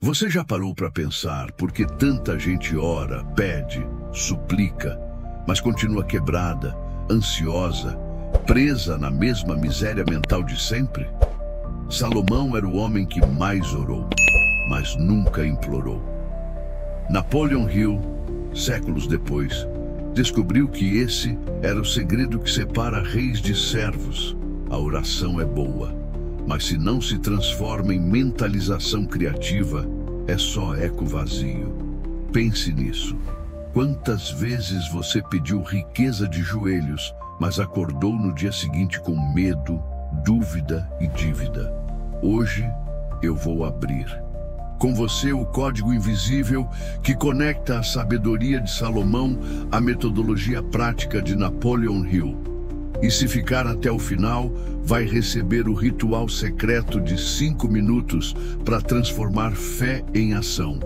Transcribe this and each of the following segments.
Você já parou para pensar por que tanta gente ora, pede, suplica, mas continua quebrada, ansiosa, presa na mesma miséria mental de sempre? Salomão era o homem que mais orou, mas nunca implorou. Napoleon Hill, séculos depois, descobriu que esse era o segredo que separa reis de servos. A oração é boa, mas se não se transforma em mentalização criativa, é só eco vazio. Pense nisso. Quantas vezes você pediu riqueza de joelhos, mas acordou no dia seguinte com medo, dúvida e dívida? Hoje eu vou abrir com você o código invisível que conecta a sabedoria de Salomão à metodologia prática de Napoleon Hill. E se ficar até o final, vai receber o ritual secreto de 5 minutos para transformar fé em ação,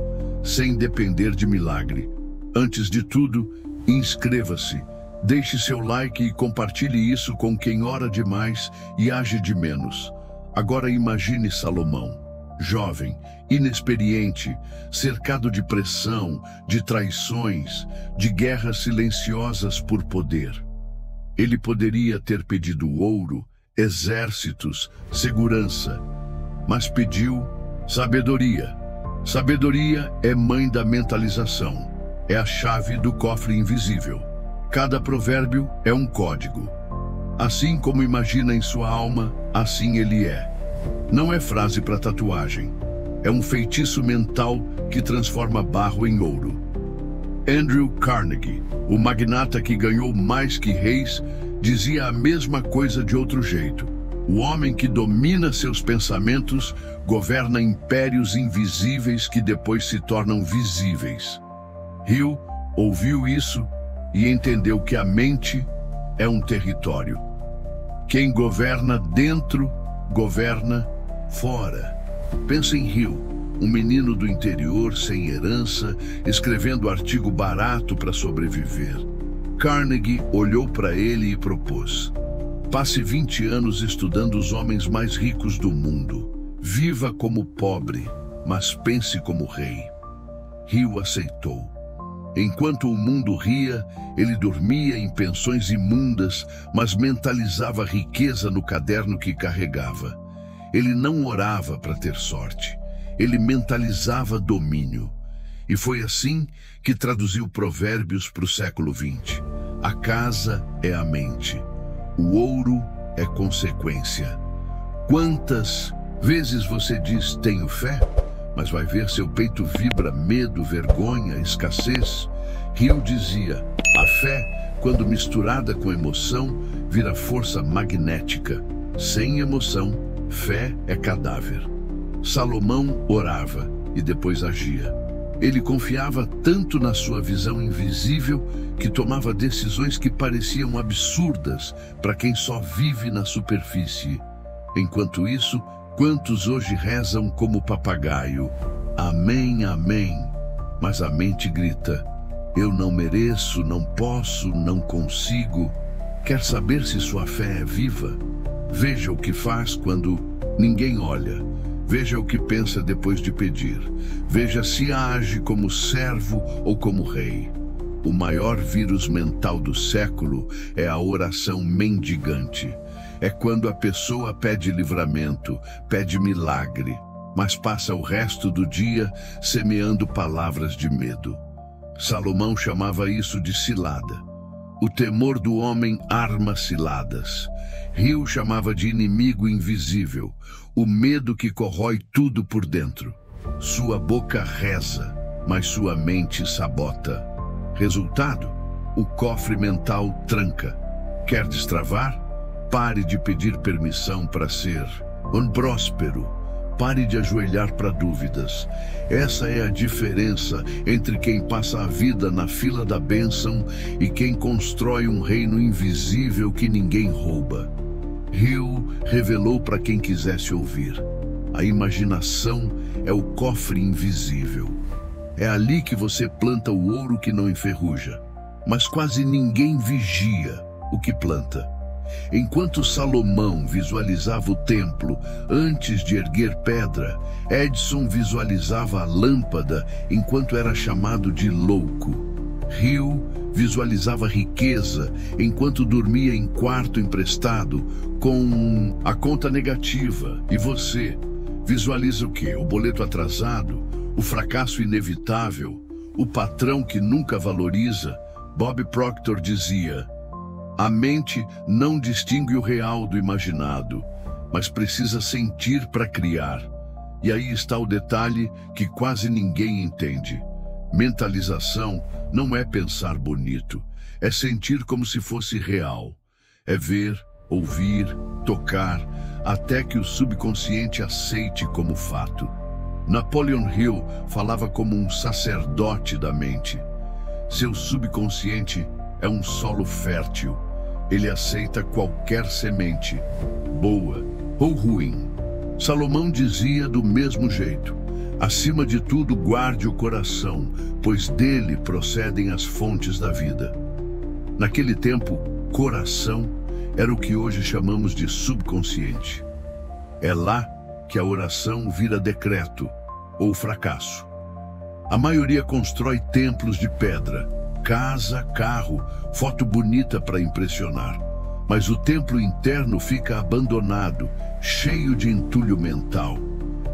sem depender de milagre. Antes de tudo, inscreva-se, deixe seu like e compartilhe isso com quem ora demais e age de menos. Agora imagine Salomão, jovem, inexperiente, cercado de pressão, de traições, de guerras silenciosas por poder. Ele poderia ter pedido ouro, exércitos, segurança, mas pediu sabedoria. Sabedoria é mãe da mentalização, é a chave do cofre invisível. Cada provérbio é um código. Assim como imagina em sua alma, assim ele é. Não é frase para tatuagem, é um feitiço mental que transforma barro em ouro. Andrew Carnegie, o magnata que ganhou mais que reis, dizia a mesma coisa de outro jeito. O homem que domina seus pensamentos governa impérios invisíveis que depois se tornam visíveis. Hill ouviu isso e entendeu que a mente é um território. Quem governa dentro, governa fora. Pensa em Hill, um menino do interior sem herança, escrevendo artigo barato para sobreviver. Carnegie olhou para ele e propôs: passe 20 anos estudando os homens mais ricos do mundo. Viva como pobre, mas pense como rei. Hill aceitou. Enquanto o mundo ria, ele dormia em pensões imundas, mas mentalizava riqueza no caderno que carregava. Ele não orava para ter sorte. Ele mentalizava domínio. E foi assim que traduziu Provérbios para o século XX. A casa é a mente. O ouro é consequência. Quantas vezes você diz tenho fé, mas vai ver seu peito vibra medo, vergonha, escassez? Hill dizia, a fé, quando misturada com emoção, vira força magnética. Sem emoção, fé é cadáver. Salomão orava e depois agia. Ele confiava tanto na sua visão invisível que tomava decisões que pareciam absurdas para quem só vive na superfície. Enquanto isso, quantos hoje rezam como papagaio? Amém, amém. Mas a mente grita, eu não mereço, não posso, não consigo. Quer saber se sua fé é viva? Veja o que faz quando ninguém olha. Veja o que pensa depois de pedir. Veja se age como servo ou como rei. O maior vírus mental do século é a oração mendigante. É quando a pessoa pede livramento, pede milagre, mas passa o resto do dia semeando palavras de medo. Salomão chamava isso de cilada. O temor do homem arma ciladas. Hill chamava de inimigo invisível, o medo que corrói tudo por dentro. Sua boca reza, mas sua mente sabota. Resultado? O cofre mental tranca. Quer destravar? Pare de pedir permissão para ser próspero. Pare de ajoelhar para dúvidas. Essa é a diferença entre quem passa a vida na fila da bênção e quem constrói um reino invisível que ninguém rouba. Hill revelou para quem quisesse ouvir. A imaginação é o cofre invisível. É ali que você planta o ouro que não enferruja. Mas quase ninguém vigia o que planta. Enquanto Salomão visualizava o templo antes de erguer pedra, Edison visualizava a lâmpada enquanto era chamado de louco. Hill visualizava riqueza enquanto dormia em quarto emprestado com a conta negativa. E você visualiza o quê? O boleto atrasado? O fracasso inevitável? O patrão que nunca valoriza? Bob Proctor dizia: a mente não distingue o real do imaginado, mas precisa sentir para criar. E aí está o detalhe que quase ninguém entende. Mentalização não é pensar bonito, é sentir como se fosse real. É ver, ouvir, tocar, até que o subconsciente aceite como fato. Napoleon Hill falava como um sacerdote da mente. Seu subconsciente é um solo fértil. Ele aceita qualquer semente, boa ou ruim. Salomão dizia do mesmo jeito: acima de tudo, guarde o coração, pois dele procedem as fontes da vida. Naquele tempo, coração era o que hoje chamamos de subconsciente. É lá que a oração vira decreto ou fracasso. A maioria constrói templos de pedra, casa, carro, foto bonita para impressionar. Mas o templo interno fica abandonado, cheio de entulho mental.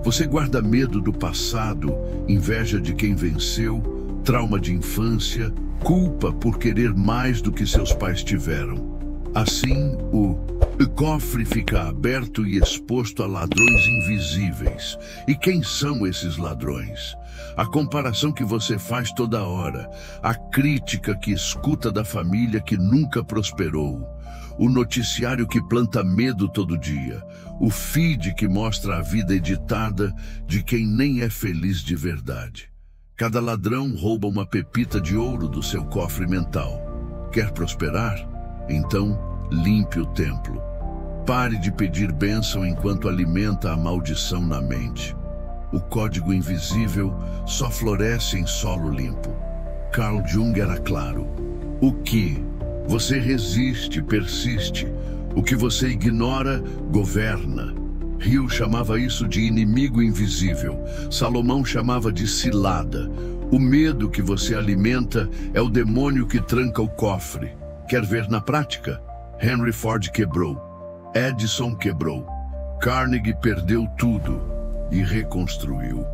Você guarda medo do passado, inveja de quem venceu, trauma de infância, culpa por querer mais do que seus pais tiveram. Assim, o cofre fica aberto e exposto a ladrões invisíveis. E quem são esses ladrões? A comparação que você faz toda hora, a crítica que escuta da família que nunca prosperou, o noticiário que planta medo todo dia, o feed que mostra a vida editada de quem nem é feliz de verdade. Cada ladrão rouba uma pepita de ouro do seu cofre mental. Quer prosperar? Então, limpe o templo. Pare de pedir bênção enquanto alimenta a maldição na mente. O código invisível só floresce em solo limpo. Carl Jung era claro. O que você resiste, persiste. O que você ignora, governa. Hill chamava isso de inimigo invisível. Salomão chamava de cilada. O medo que você alimenta é o demônio que tranca o cofre. Quer ver na prática? Henry Ford quebrou. Edison quebrou. Carnegie perdeu tudo e reconstruiu.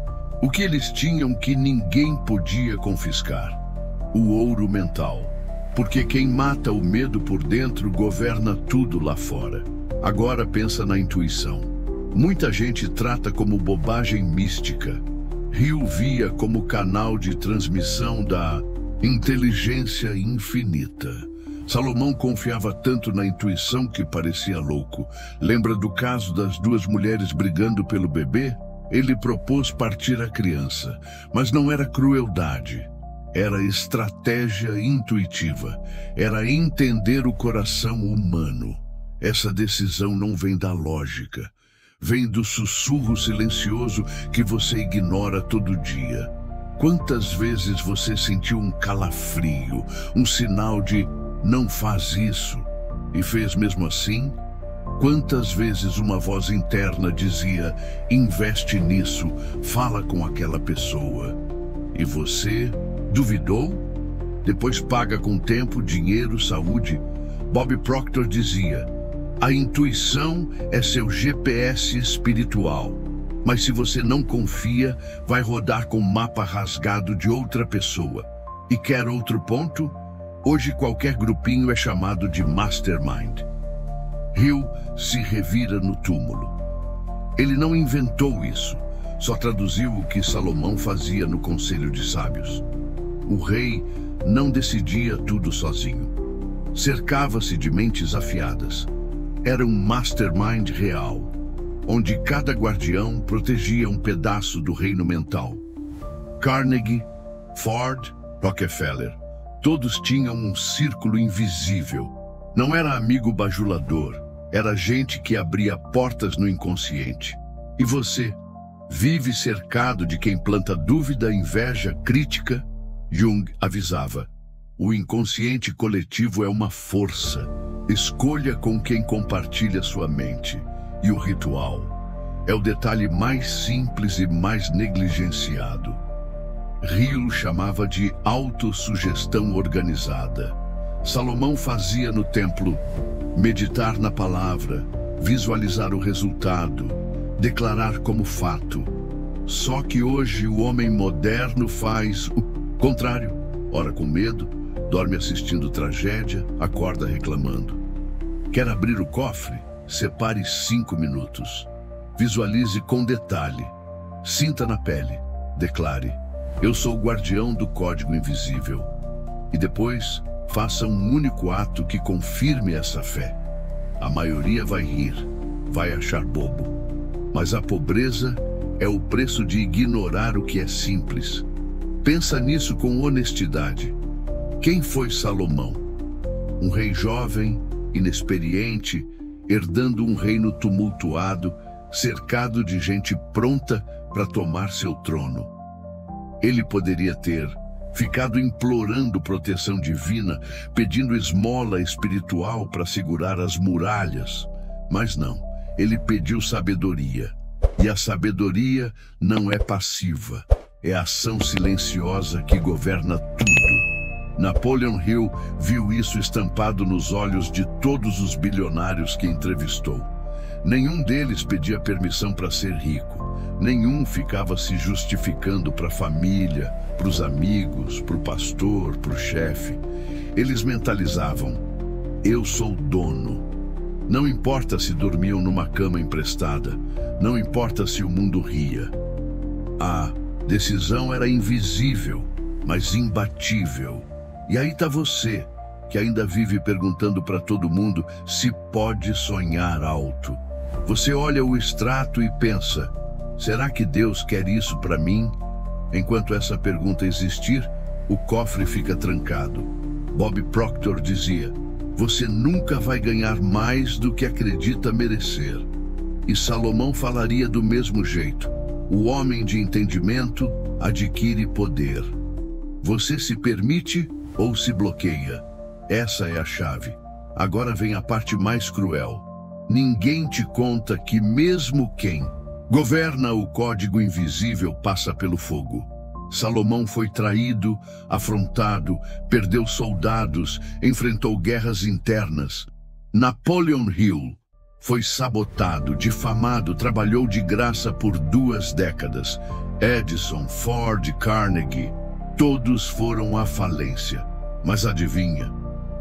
O que eles tinham que ninguém podia confiscar? O ouro mental. Porque quem mata o medo por dentro governa tudo lá fora. Agora pensa na intuição. Muita gente trata como bobagem mística. Hill via como canal de transmissão da inteligência infinita. Salomão confiava tanto na intuição que parecia louco. Lembra do caso das duas mulheres brigando pelo bebê? Ele propôs partir a criança, mas não era crueldade. Era estratégia intuitiva. Era entender o coração humano. Essa decisão não vem da lógica. Vem do sussurro silencioso que você ignora todo dia. Quantas vezes você sentiu um calafrio, um sinal de não faz isso, e fez mesmo assim? Quantas vezes uma voz interna dizia, investe nisso, fala com aquela pessoa. E você duvidou? Depois paga com tempo, dinheiro, saúde. Bob Proctor dizia, a intuição é seu GPS espiritual. Mas se você não confia, vai rodar com o mapa rasgado de outra pessoa. E quer outro ponto? Hoje qualquer grupinho é chamado de mastermind. Hill se revira no túmulo. Ele não inventou isso, só traduziu o que Salomão fazia no Conselho de Sábios. O rei não decidia tudo sozinho. Cercava-se de mentes afiadas. Era um mastermind real, onde cada guardião protegia um pedaço do reino mental. Carnegie, Ford, Rockefeller, todos tinham um círculo invisível. Não era amigo bajulador, era gente que abria portas no inconsciente. E você vive cercado de quem planta dúvida, inveja, crítica? Jung avisava, O inconsciente coletivo é uma força. Escolha com quem compartilha sua mente. E o ritual é o detalhe mais simples e mais negligenciado. Hill chamava de autossugestão organizada. Salomão fazia no templo meditar na palavra, visualizar o resultado, declarar como fato. Só que hoje o homem moderno faz o contrário. Ora com medo, dorme assistindo tragédia, acorda reclamando. Quer abrir o cofre? Separe 5 minutos. Visualize com detalhe. Sinta na pele. Declare: eu sou o guardião do código invisível. E depois, faça um único ato que confirme essa fé. A maioria vai rir, vai achar bobo. Mas a pobreza é o preço de ignorar o que é simples. Pensa nisso com honestidade. Quem foi Salomão? Um rei jovem, inexperiente, herdando um reino tumultuado, cercado de gente pronta para tomar seu trono. Ele poderia ter ficado implorando proteção divina, pedindo esmola espiritual para segurar as muralhas. Mas não, ele pediu sabedoria. E a sabedoria não é passiva, é a ação silenciosa que governa tudo. Napoleon Hill viu isso estampado nos olhos de todos os bilionários que entrevistou. Nenhum deles pedia permissão para ser rico. Nenhum ficava se justificando para a família, para os amigos, para o pastor, para o chefe. Eles mentalizavam: eu sou dono. Não importa se dormiam numa cama emprestada, não importa se o mundo ria. A decisão era invisível, mas imbatível. E aí está você, que ainda vive perguntando para todo mundo se pode sonhar alto. Você olha o extrato e pensa: será que Deus quer isso para mim? Enquanto essa pergunta existir, o cofre fica trancado. Bob Proctor dizia: você nunca vai ganhar mais do que acredita merecer. E Salomão falaria do mesmo jeito: o homem de entendimento adquire poder. Você se permite ou se bloqueia? Essa é a chave. Agora vem a parte mais cruel. Ninguém te conta que mesmo quem governa o código invisível passa pelo fogo. Salomão foi traído, afrontado, perdeu soldados, enfrentou guerras internas. Napoleon Hill foi sabotado, difamado, trabalhou de graça por 2 décadas. Edison, Ford, Carnegie, todos foram à falência. Mas adivinha?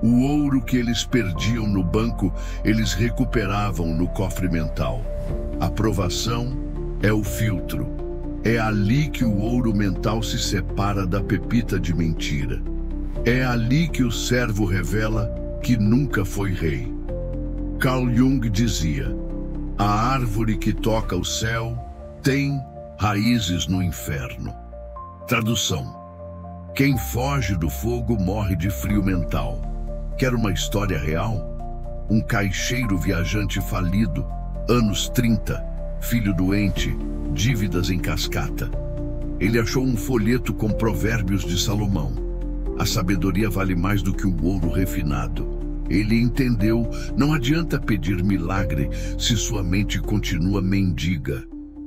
O ouro que eles perdiam no banco, eles recuperavam no cofre mental. Aprovação é o filtro. É ali que o ouro mental se separa da pepita de mentira. É ali que o servo revela que nunca foi rei. Carl Jung dizia: a árvore que toca o céu tem raízes no inferno. Tradução: quem foge do fogo morre de frio mental. Quer uma história real? Um caixeiro viajante falido, anos 30, filho doente, dívidas em cascata. Ele achou um folheto com provérbios de Salomão. A sabedoria vale mais do que o ouro refinado. Ele entendeu: não adianta pedir milagre se sua mente continua mendiga.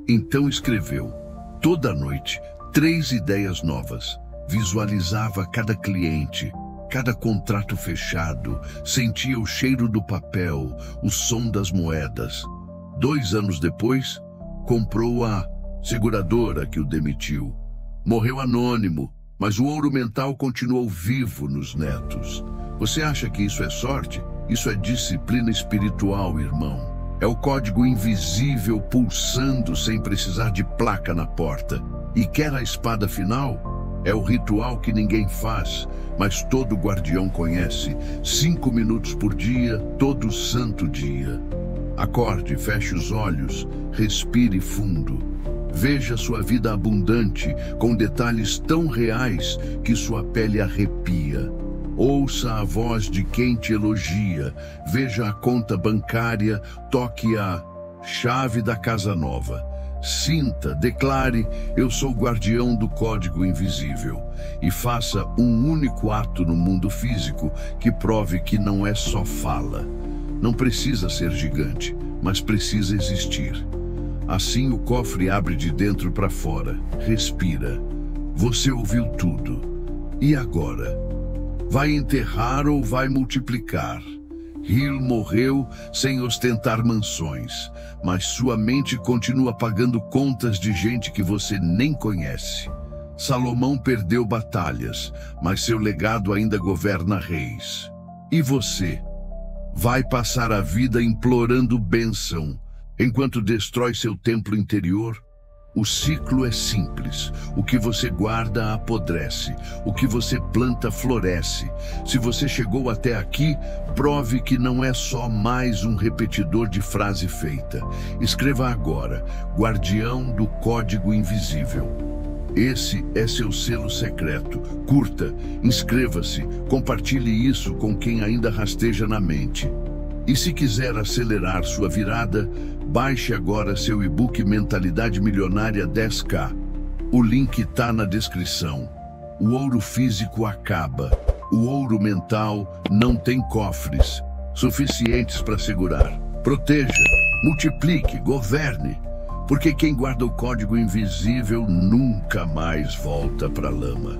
Então escreveu, toda noite, 3 ideias novas. Visualizava cada cliente, cada contrato fechado, sentia o cheiro do papel, o som das moedas. 2 anos depois, comprou a seguradora que o demitiu. Morreu anônimo, mas o ouro mental continuou vivo nos netos. Você acha que isso é sorte? Isso é disciplina espiritual, irmão. É o código invisível pulsando sem precisar de placa na porta. E quer a espada final? É o ritual que ninguém faz, mas todo guardião conhece. 5 minutos por dia, todo santo dia. Acorde, feche os olhos, respire fundo. Veja sua vida abundante, com detalhes tão reais que sua pele arrepia. Ouça a voz de quem te elogia. Veja a conta bancária, toque a chave da casa nova. Sinta, declare: eu sou guardião do código invisível. E faça um único ato no mundo físico que prove que não é só fala. Não precisa ser gigante, mas precisa existir. Assim o cofre abre de dentro para fora. Respira. Você ouviu tudo. E agora? Vai enterrar ou vai multiplicar? Hill morreu sem ostentar mansões, mas sua mente continua pagando contas de gente que você nem conhece. Salomão perdeu batalhas, mas seu legado ainda governa reis. E você? Vai passar a vida implorando bênção, enquanto destrói seu templo interior? O ciclo é simples. O que você guarda apodrece. O que você planta floresce. Se você chegou até aqui, prove que não é só mais um repetidor de frase feita. Escreva agora: guardião do código invisível. Esse é seu selo secreto. Curta, inscreva-se, compartilhe isso com quem ainda rasteja na mente. E se quiser acelerar sua virada, baixe agora seu e-book Mentalidade Milionária 10K. O link está na descrição. O ouro físico acaba. O ouro mental não tem cofres suficientes para segurar. Proteja, multiplique, governe. Porque quem guarda o código invisível nunca mais volta para a lama.